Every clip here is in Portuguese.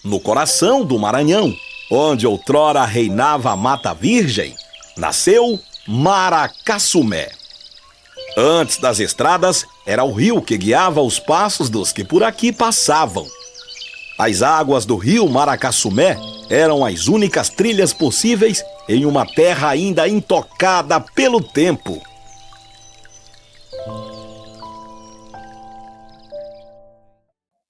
No coração do Maranhão, onde outrora reinava a Mata Virgem, nasceu Maracassumé. Antes das estradas, era o rio que guiava os passos dos que por aqui passavam. As águas do rio Maracassumé eram as únicas trilhas possíveis em uma terra ainda intocada pelo tempo.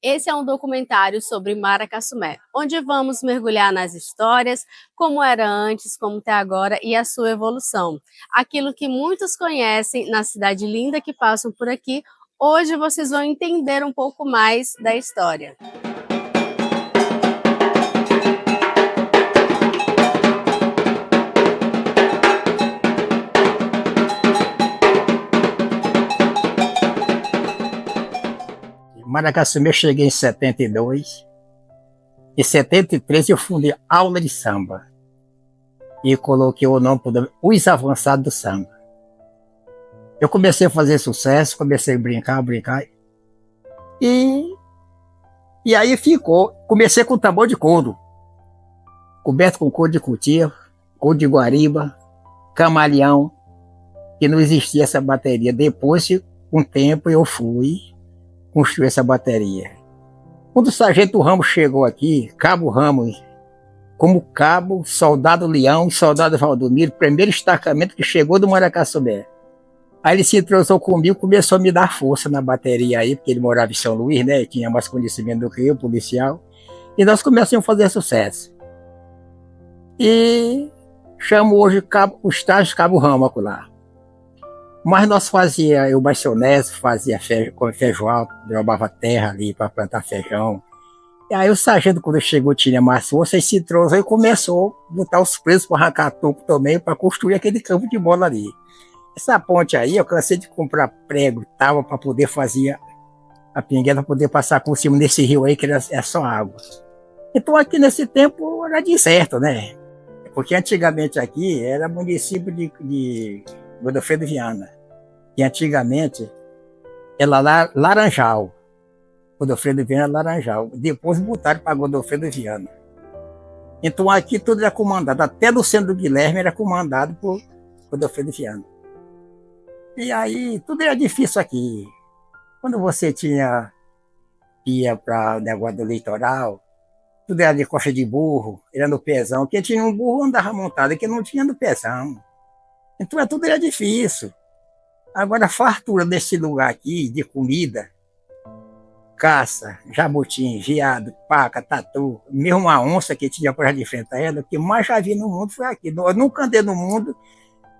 Esse é um documentário sobre Maracassumé, onde vamos mergulhar nas histórias, como era antes, como está agora e a sua evolução. Aquilo que muitos conhecem na cidade linda que passam por aqui, hoje vocês vão entender um pouco mais da história. Maracassumé eu cheguei em 72. Em 73 eu fundei aula de samba. E coloquei o nome Os Avançados do Samba. Eu comecei a fazer sucesso, comecei a brincar. E aí ficou. Comecei com tambor de couro. Coberto com couro de cutia, couro de guariba, camaleão. Que não existia essa bateria. Depois, com o tempo, eu fui construir essa bateria. Quando o sargento Ramos chegou aqui, Cabo Ramos, como cabo, soldado Leão e soldado Valdomiro, primeiro destacamento que chegou do Maracassumé. Aí ele se entrosou comigo, começou a me dar força na bateria aí, porque ele morava em São Luís, né? Tinha mais conhecimento do que eu, policial. E nós começamos a fazer sucesso. E chamo hoje o estágio Cabo Ramos lá. Mas nós fazia, eu baixonese, fazia feijão, roubava terra ali para plantar feijão. E aí o sargento, quando chegou, tinha mais força, e se entrosou e começou a botar os presos para arrancar toco também, para construir aquele campo de bola ali. Essa ponte aí, eu cansei de comprar prego, tábua, para poder fazer a pinguela, para poder passar por cima desse rio aí, que é só água. Então aqui nesse tempo era deserto, né? Porque antigamente aqui era município de Godofredo Viana. E antigamente era Laranjal. Godofredo Viana era Laranjal. Depois botaram para Godofredo Viana. Então aqui tudo era comandado. Até no centro do Guilherme era comandado por Godofredo Viana. E aí tudo era difícil aqui. Quando você ia para o negócio do litoral, tudo era de coxa de burro, era no pezão. Quem tinha um burro andava montado, quem não tinha no pezão. Então tudo era difícil. Agora a fartura desse lugar aqui, de comida, caça, jabutim, veado, paca, tatu, mesmo uma onça que tinha para de frente a ela, o que mais já vi no mundo foi aqui. Eu nunca andei no mundo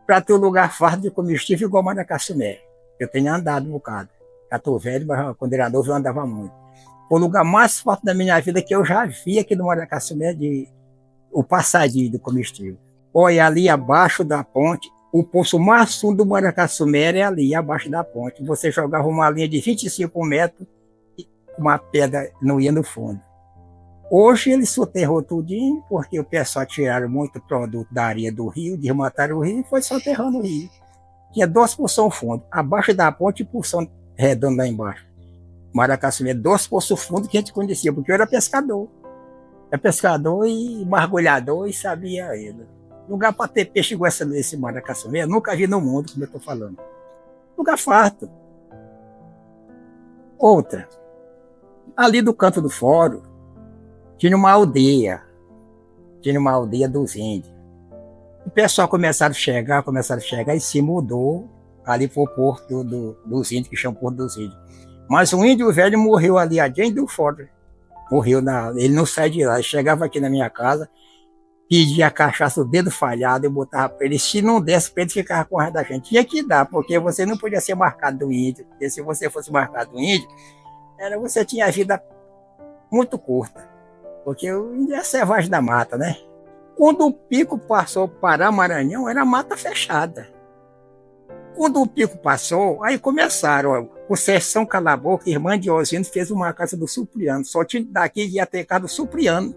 para ter um lugar farto de comestível igual Maracassumé. Eu tenho andado um bocado. Já estou velho, mas quando era novo eu andava muito. O lugar mais forte da minha vida que eu já vi aqui no Maracassumé é o passadinho do comestível. Olha, ali abaixo da ponte, o poço mais fundo do Maracassumé é ali, abaixo da ponte. Você jogava uma linha de 25 metros e uma pedra não ia no fundo. Hoje eles soterrou tudinho, porque o pessoal tiraram muito produto da areia do rio, desmataram o rio e foi soterrando o rio. Tinha 2 poços fundos, abaixo da ponte e poção redonda lá embaixo. Maracassumé, 2 poços fundos que a gente conhecia, porque eu era pescador. Era pescador e mergulhador e sabia ele. Lugar para ter peixe igual esse Maracassumé, eu nunca vi no mundo, como eu estou falando. Lugar farto. Outra, ali do canto do fórum, tinha uma aldeia dos índios. O pessoal começaram a chegar e se mudou ali para o porto dos índios, que chama Porto dos Índios. Mas um índio velho morreu ali adiante do fórum. Morreu, ele não sai de lá, ele chegava aqui na minha casa, pedia a cachaça, o dedo falhado, eu botava para ele, se não desse para ele, ficava com raiva da gente. Tinha que dar, porque você não podia ser marcado do índio, porque se você fosse marcado do índio, você tinha a vida muito curta, porque o índio é selvagem da mata, né? Quando o pico passou para Maranhão, era mata fechada. Quando o pico passou, aí começaram, Conceição Calabouco, irmã de Osino, fez uma casa do Supriano, só tinha daqui ia ter casa do Supriano.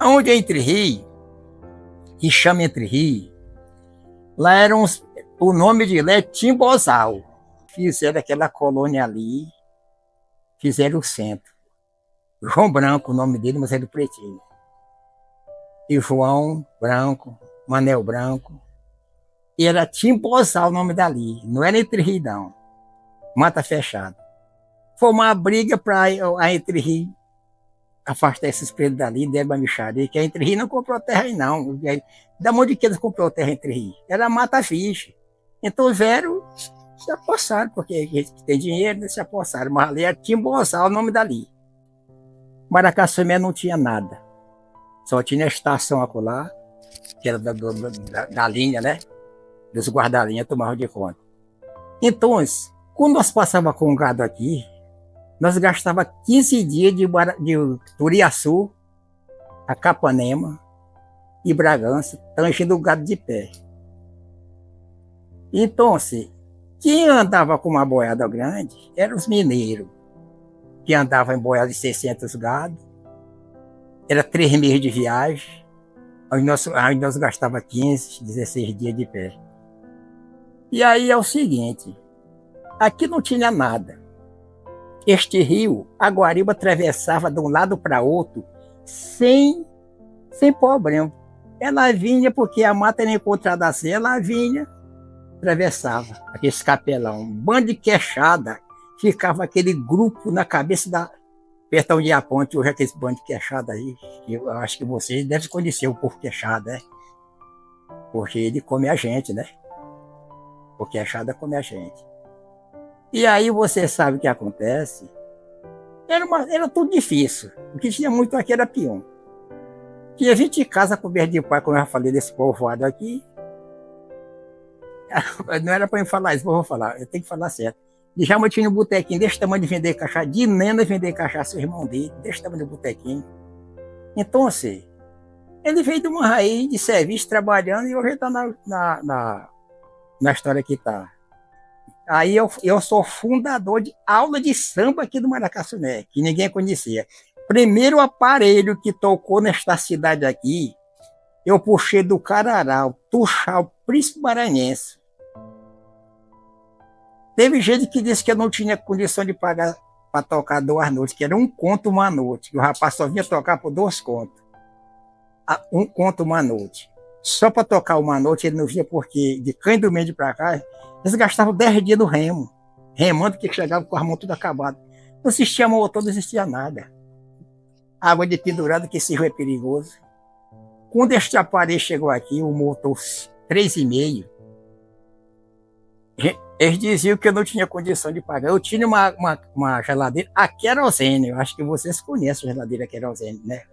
Onde é Entre Rio, que chama Entre Rio, lá o nome de lá é Timbozal. Fizeram aquela colônia ali, fizeram o centro. João Branco, o nome dele, mas é do Pretinho. E João Branco, Manel Branco. E era Timbozal o nome dali. Não era Entre Rios, não. Mata Fechada. Foi uma briga para a Entre Rios afastar esses pretos dali, deram uma mixaria, que a Entre Rios não comprou terra aí, não. Da onde que eles comprou terra Entre Rios? Era Mata Fiche. Então os velhos se apossaram, porque que tem dinheiro, né, se apossaram. Mas ali era Timbozal o nome dali. Maracaçumé não tinha nada. Só tinha a estação acolá, que era da linha, né? Dos guarda-linha tomavam de conta. Então, quando nós passávamos com o gado aqui, nós gastávamos 15 dias de Turiaçu, a Capanema e Bragança, enchendo o gado de pé. Então, quem andava com uma boiada grande eram os mineiros, que andavam em boiada de 600 gado. Era 3 meses de viagem, aí nós gastávamos 15, 16 dias de pé. E aí é o seguinte, aqui não tinha nada. Este rio, a Guariba atravessava de um lado para outro sem problema. Ela vinha porque a mata era encontrada assim, ela vinha, atravessava aquele capelão. Bando de queixada, ficava aquele grupo na cabeça perto onde é a ponte, hoje aquele bando de queixada aí. Eu acho que vocês devem conhecer o povo queixada, né? Porque ele come a gente, né? O queixada come a gente. E aí você sabe o que acontece? Era tudo difícil. O que tinha muito aqui era peão. Tinha 20 casas cobertas de pai, como eu já falei desse povoado aqui. Não era para eu falar isso, mas eu vou falar. Eu tenho que falar certo. De já tinha um botequinho desse tamanho de vender cachaça, de Nena vender cachaça, o irmão dele, desse tamanho de botequinho. Então, ele veio de uma raiz de serviço, trabalhando, e hoje está na história que está. Aí eu sou fundador de aula de samba aqui do Maracaçumé, que ninguém conhecia. Primeiro aparelho que tocou nesta cidade aqui, eu puxei do Carará, Tuxal, Príncipe Maranhense. Teve gente que disse que eu não tinha condição de pagar para tocar 2 noites, que era 1 conto uma noite. O rapaz só vinha tocar por 2 contos. 1 conto uma noite. Só para tocar uma noite ele não vinha, porque de Cândido Mendes para cá, eles gastavam 10 dias no remo. Remando que chegava com as mãos tudo acabado. Não existia motor, não existia nada. Água de pendurado, que esse rio é perigoso. Quando este aparelho chegou aqui, o motor 3,5, eles diziam que eu não tinha condição de pagar. Eu tinha uma geladeira a querosene. Eu acho que vocês conhecem a geladeira a querosene, né?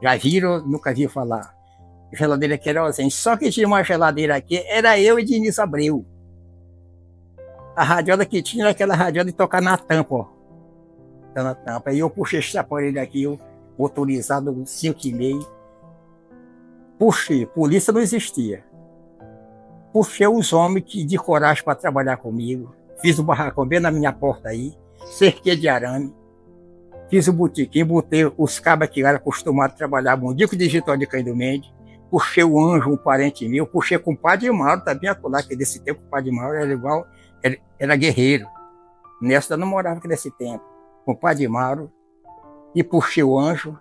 Já viram, nunca viram falar. Geladeira querosene. Só que tinha uma geladeira aqui, era eu e Diniz Abreu. A radiola que tinha era aquela radiola de tocar na tampa, ó. Na tampa. Aí eu puxei esse aparelho aqui, motorizado 5,5. Puxei, polícia não existia. Puxei os homens de coragem para trabalhar comigo. Fiz o barracão bem na minha porta aí, cerquei de arame. Fiz o botequim, botei os cabos que eram acostumados a trabalhar mundico digital de Cândido Mendes. Puxei o Anjo, um parente meu. Puxei com o Padre Mauro, também acolá, que desse tempo o Padre Mauro era igual, era guerreiro. Nessa eu não morava nesse tempo. Com o Padre Mauro. E puxei o Anjo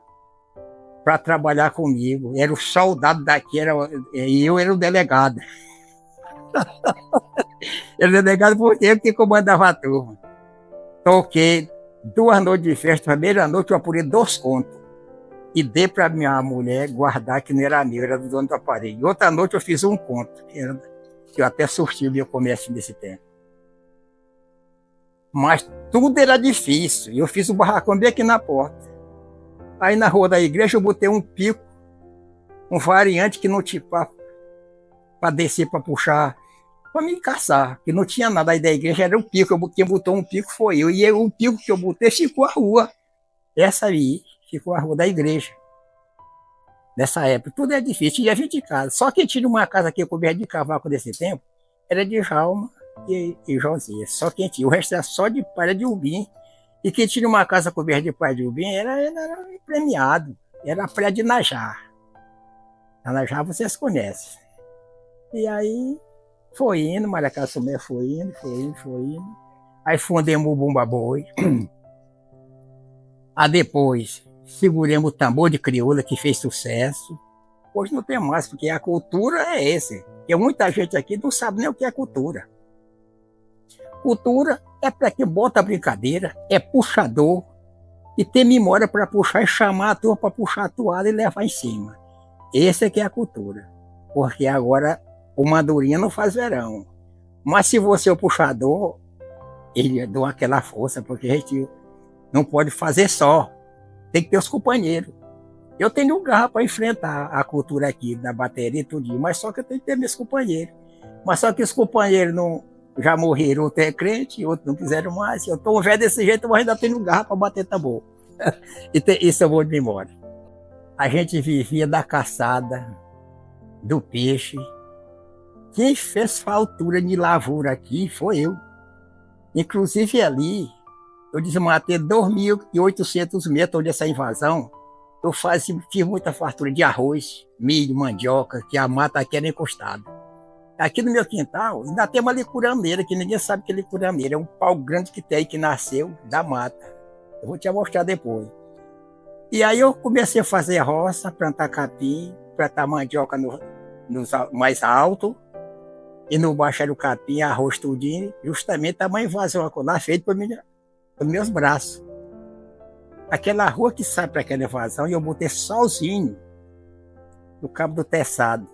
para trabalhar comigo. Era o soldado daqui, e eu era o delegado. Era o delegado porque eu que comandava a turma. Toquei 2 noites de festa. Primeira noite eu apurei 2 contos. E dei para minha mulher guardar, que não era meu, era do dono do aparelho. Outra noite eu fiz 1 conto. Que eu até surti o meu comércio nesse tempo. Mas tudo era difícil. Eu fiz o barracão bem aqui na porta. Aí na rua da igreja eu botei um pico, um variante que não tinha para descer, para puxar, para me caçar, que não tinha nada. Aí da igreja era um pico. Quem botou um pico foi eu. E o pico que eu botei ficou a rua. Essa aí ficou a rua da igreja. Nessa época, tudo é difícil. E a gente casa. Só que tinha uma casa aqui coberta de cavaco desse tempo, era de Jalma e Josias. Só quem tinha. O resto era só de palha de ubim. E quem tinha uma casa coberta de palha de ubim era premiado. Era a praia de Najá. A Najá vocês conhecem. E aí foi indo, Maracaçumé foi indo. Aí fundemos o Bumba Boi. Aí depois seguremos o tambor de crioula que fez sucesso. Hoje não tem mais, porque a cultura é esse. Porque muita gente aqui não sabe nem o que é cultura. Cultura é para quem bota a brincadeira, é puxador, e ter memória para puxar e chamar a turma para puxar a toalha e levar em cima. Esse é que é a cultura. Porque agora o Madurinha não faz verão. Mas se você é o puxador, ele dá aquela força, porque a gente não pode fazer só. Tem que ter os companheiros. Eu tenho um garra para enfrentar a cultura aqui da bateria e tudo, mas só que eu tenho que ter meus companheiros. Mas só que os companheiros não, já morreram, outro é crente, outros não quiseram mais. Eu estou velho desse jeito, mas ainda tenho um garra para bater tambor. Isso eu vou de memória. A gente vivia da caçada, do peixe. Quem fez faltura de lavoura aqui foi eu. Inclusive ali, eu desmatei 2.800 metros dessa invasão. Eu fiz muita fartura de arroz, milho, mandioca, que a mata aqui era encostada. Aqui no meu quintal, ainda tem uma licurameira, que ninguém sabe que é licurameira. É um pau grande que tem, que nasceu da mata. Eu vou te mostrar depois. E aí eu comecei a fazer roça, plantar capim, plantar mandioca no mais alto, e no baixo era o capim, arroz tudinho, justamente a mãe invasão lá feita pelos meus braços. Aquela rua que sai para aquela invasão, e eu botei sozinho no cabo do teçado.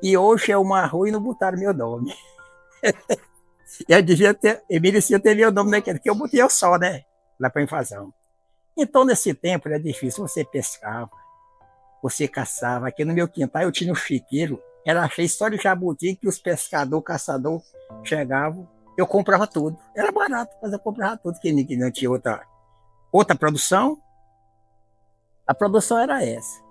E hoje é uma rua e não botaram meu nome. Eu merecia ter meu nome naquele, porque eu botei eu só, né? Lá para invasão. Então, nesse tempo, era difícil. Você pescava, você caçava. Aqui no meu quintal eu tinha um chiqueiro, era cheio só de jabuti, que os pescadores, caçadores chegavam. Eu comprava tudo. Era barato, mas eu comprava tudo, que não tinha outra produção. A produção era essa.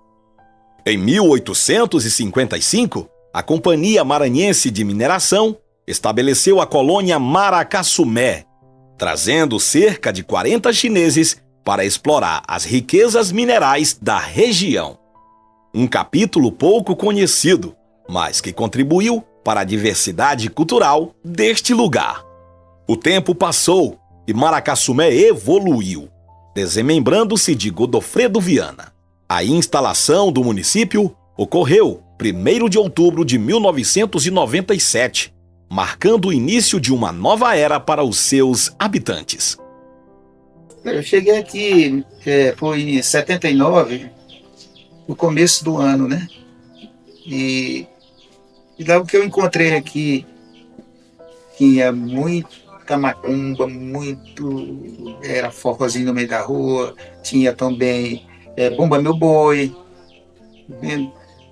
Em 1855, a Companhia Maranhense de Mineração estabeleceu a colônia Maracassumé, trazendo cerca de 40 chineses para explorar as riquezas minerais da região. Um capítulo pouco conhecido, mas que contribuiu para a diversidade cultural deste lugar. O tempo passou e Maracassumé evoluiu, desmembrando-se de Godofredo Viana. A instalação do município ocorreu 1º de outubro de 1997, marcando o início de uma nova era para os seus habitantes. Eu cheguei aqui, foi em 79, no começo do ano, né? E lá o que eu encontrei aqui, tinha muita macumba, era forrozinho no meio da rua, tinha também Bomba Meu Boi,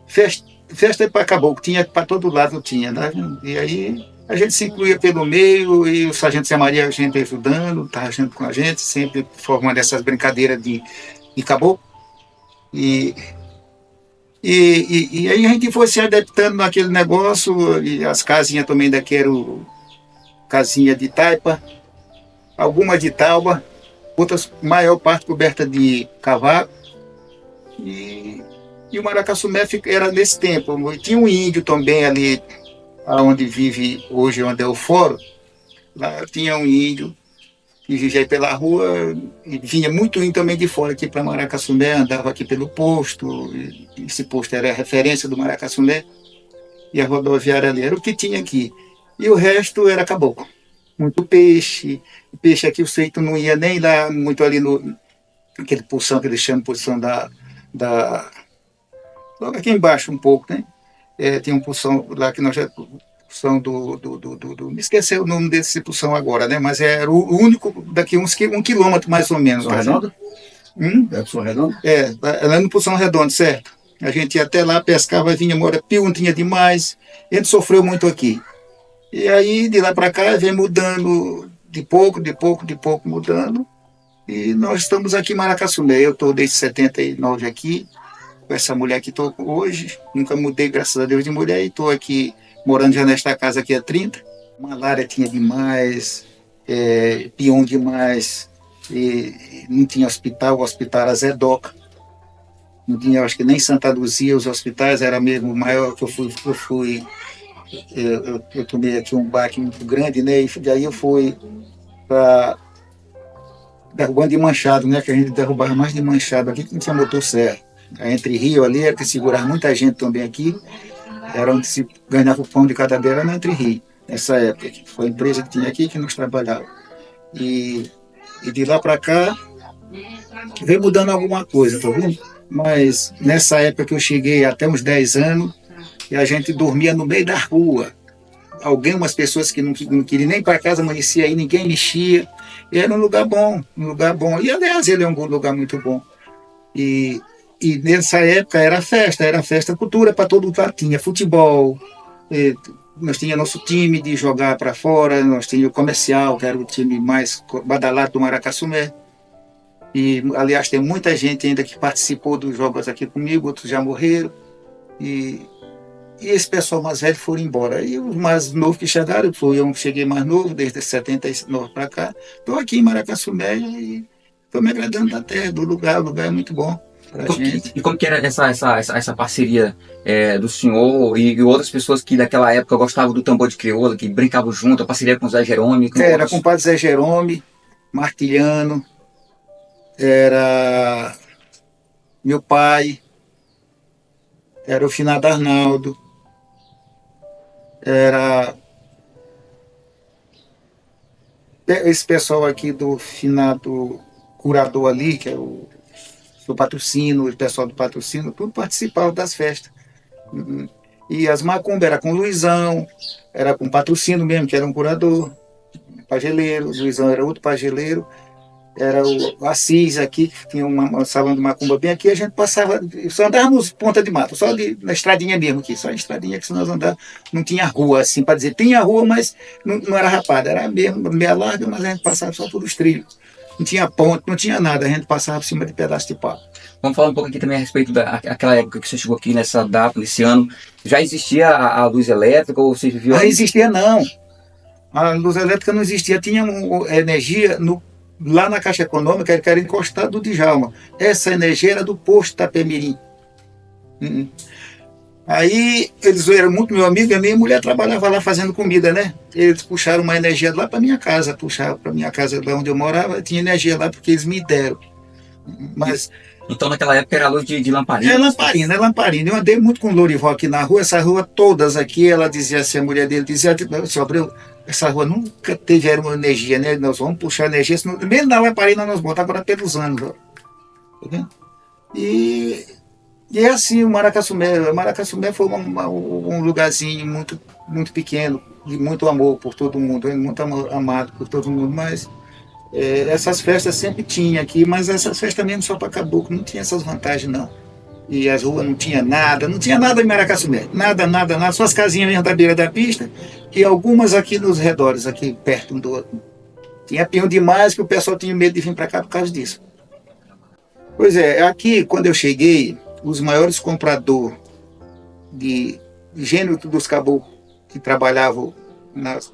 festa para caboclo, tinha para todo lado, tinha, né? E aí a gente se incluía pelo meio, e o sargento Zé Maria, a gente ajudando, estava junto com a gente, sempre formando essas brincadeiras de caboclo. E aí a gente foi se adaptando naquele negócio, e as casinhas também daqui eram casinha de taipa, algumas de tauba, outras, maior parte coberta de cavaco. E o Maracassumé era nesse tempo. E tinha um índio também ali, onde vive hoje, onde é o fórum. Lá tinha um índio que vivia aí pela rua, e vinha muito índio também de fora aqui para Maracassumé, andava aqui pelo posto. Esse posto era a referência do Maracassumé, e a rodoviária ali era o que tinha aqui. E o resto era caboclo. Muito peixe. O peixe aqui, o feito não ia nem lá muito ali naquele pulsão que eles chamam de pulsão logo aqui embaixo um pouco, né? Tem um pulsão lá que nós já... Pulsão me esqueci o nome desse pulsão agora, né? Mas era o único daqui 1 quilômetro mais ou menos. Pulsão Redondo? É Pulsão Redondo? Lá no Pulsão Redondo, certo? A gente ia até lá, pescava, vinha embora, pio, não tinha demais. A gente sofreu muito aqui. E aí, de lá para cá, vem mudando de pouco mudando. E nós estamos aqui em Maracassumé. Eu estou desde 79 aqui, com essa mulher que estou hoje. Nunca mudei, graças a Deus, de mulher. E estou aqui, morando já nesta casa aqui há 30. Malária tinha demais, peão demais. E não tinha hospital, o hospital era Zé Doca. Não tinha, acho que nem Santa Luzia, os hospitais, era mesmo o maior que eu fui. Eu tomei aqui um baque muito grande, né? E daí eu fui para derrubando de manchado, né? Que a gente derrubava mais de manchado aqui, que não tinha motosserra. A Entre Rio ali era que segurava muita gente também aqui, era onde se ganhava o pão de cada dia, era na Entre Rio, nessa época. Foi a empresa que tinha aqui que nós trabalhávamos. E de lá para cá, veio mudando alguma coisa, tá vendo? Mas nessa época que eu cheguei, até uns 10 anos, e a gente dormia no meio da rua. Algumas pessoas que não queriam nem para casa, amanhecia aí, ninguém mexia. E era um lugar bom, um lugar bom. E aliás, ele é um lugar muito bom. E, e nessa época era festa, cultura para todo lugar. Tinha futebol, nós tínhamos nosso time de jogar para fora, nós tínhamos o comercial, que era o time mais badalado do Maracassumé. E, aliás, tem muita gente ainda que participou dos jogos aqui comigo, outros já morreram. E esse pessoal mais velho foram embora. E os mais novos que chegaram, eu cheguei mais novo, desde 79 para cá. Estou aqui em Maracassumé e estou me agradando da terra, do lugar. O lugar é muito bom para a gente. E como que era essa parceria do senhor e outras pessoas que daquela época gostavam do tambor de crioula, que brincavam junto, a parceria com o Zé Jerônimo? Era com o padre Zé Jerônimo, Martiliano, era meu pai, era o finado Arnaldo, era esse pessoal aqui do finado curador ali, que é do patrocínio, o pessoal do patrocínio, tudo participava das festas. E as macumbas era com o Luizão, era com o patrocínio mesmo, que era um curador, pageleiro, o Luizão era outro pageleiro, era o Assis aqui, que tinha uma salão de macumba bem aqui, a gente passava, só andávamos ponta de mato, só na estradinha mesmo aqui, só a estradinha que se nós andávamos, não tinha rua assim, para dizer, tinha rua, mas não era rapada, era mesmo meia larga, mas a gente passava só por os trilhos. Não tinha ponte, não tinha nada, a gente passava por cima de pedaço de pau. Vamos falar um pouco aqui também a respeito daquela época que você chegou aqui, nessa data, nesse ano. Já existia a luz elétrica ou você viu? Não existia não. A luz elétrica não existia, tinha energia lá na Caixa Econômica, que era encostado do Djalma. Essa energia era do posto Itapemirim. Aí eles eram muito meu amigo, a minha mulher trabalhava lá fazendo comida, né? Eles puxaram uma energia lá para minha casa, puxaram para minha casa lá onde eu morava, tinha energia lá porque eles me deram. Mas então naquela época era a luz de lamparina? É lamparina. Eu andei muito com o Lourival aqui na rua, essa rua todas aqui, ela dizia assim, a mulher dele dizia, seu Abreu, essa rua nunca teve uma energia, né? Nós vamos puxar energia, senão, mesmo na lamparina nós botamos agora pelos anos. Ó. Tá vendo? E é assim, o Maracassumé foi um lugarzinho muito, muito pequeno, de muito amor por todo mundo, muito amado por todo mundo, mas essas festas sempre tinha aqui, mas essas festas mesmo só para caboclo, não tinha essas vantagens não. E as ruas não tinha nada em Maracassumé, nada, só as casinhas mesmo da beira da pista e algumas aqui nos redores, aqui perto um do outro. Tinha peão demais que o pessoal tinha medo de vir para cá por causa disso. Pois é, aqui quando eu cheguei, os maiores compradores de gênero dos caboclos que trabalhavam nas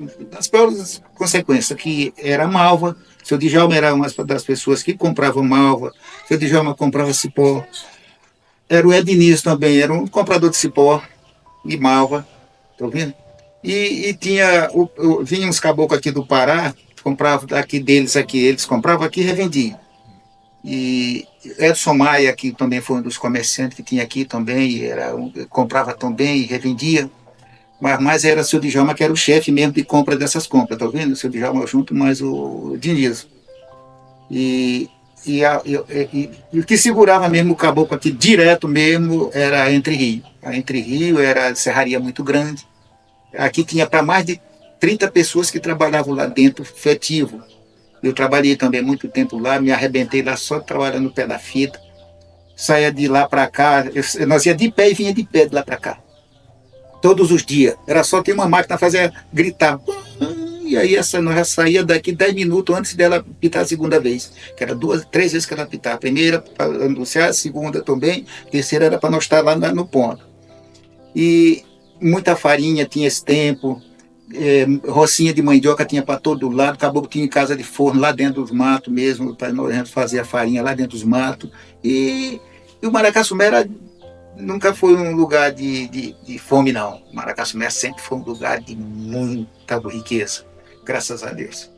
piores consequências, que era malva. O seu Djalma era uma das pessoas que compravam malva, o seu Djalma comprava cipó. Era o Ednilson também, era um comprador de cipó e malva, tá vendo? E tinha, vinha uns caboclos aqui do Pará, compravam daqui deles aqui, eles compravam aqui e revendiam. E Edson Maia, que também foi um dos comerciantes que tinha aqui também, comprava também e revendia. Mas era o seu Djalma que era o chefe mesmo de compra dessas compras, tá vendo? O seu Djalma junto mais o Diniz. E o que segurava mesmo o caboclo aqui direto mesmo era a Entre Rio. A Entre Rio era a serraria muito grande. Aqui tinha para mais de 30 pessoas que trabalhavam lá dentro, efetivo. Eu trabalhei também muito tempo lá, me arrebentei lá só trabalhando no pé da fita. Saía de lá para cá, nós ia de pé e vinha de pé de lá para cá. Todos os dias. Era só ter uma máquina fazer gritar. E aí nós já saía daqui 10 minutos antes dela pitar a segunda vez. Que era 3 vezes que ela pitava. A primeira para anunciar, a segunda também. A terceira era para nós estar lá no ponto. E muita farinha tinha esse tempo. Rocinha de mandioca tinha para todo lado, caboclo tinha casa de forno lá dentro dos matos mesmo, para nós fazer a farinha lá dentro dos matos. E o Maracassumé nunca foi um lugar de fome, não. O Maracassumé sempre foi um lugar de muita riqueza, graças a Deus.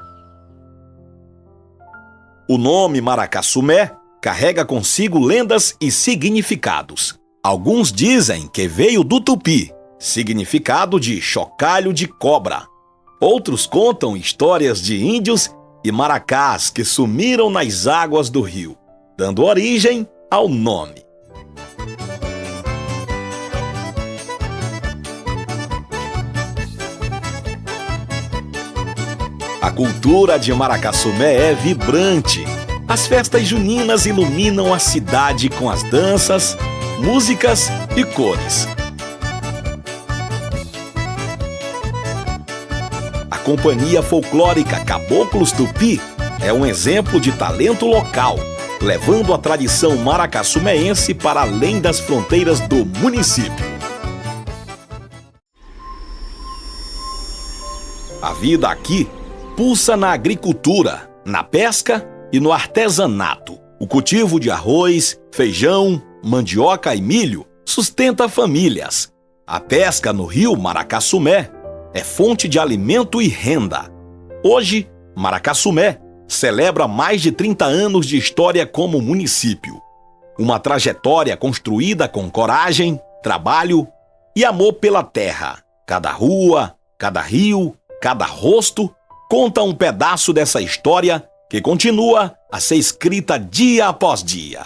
O nome Maracassumé carrega consigo lendas e significados. Alguns dizem que veio do tupi, significado de chocalho de cobra. Outros contam histórias de índios e maracás que sumiram nas águas do rio, dando origem ao nome. A cultura de Maracassumé é vibrante. As festas juninas iluminam a cidade com as danças, músicas e cores. A companhia folclórica Caboclos Tupi é um exemplo de talento local, levando a tradição maracassuméense para além das fronteiras do município. A vida aqui pulsa na agricultura, na pesca e no artesanato. O cultivo de arroz, feijão, mandioca e milho sustenta famílias. A pesca no rio Maracassumé é fonte de alimento e renda. Hoje, Maracassumé celebra mais de 30 anos de história como município. Uma trajetória construída com coragem, trabalho e amor pela terra. Cada rua, cada rio, cada rosto conta um pedaço dessa história que continua a ser escrita dia após dia.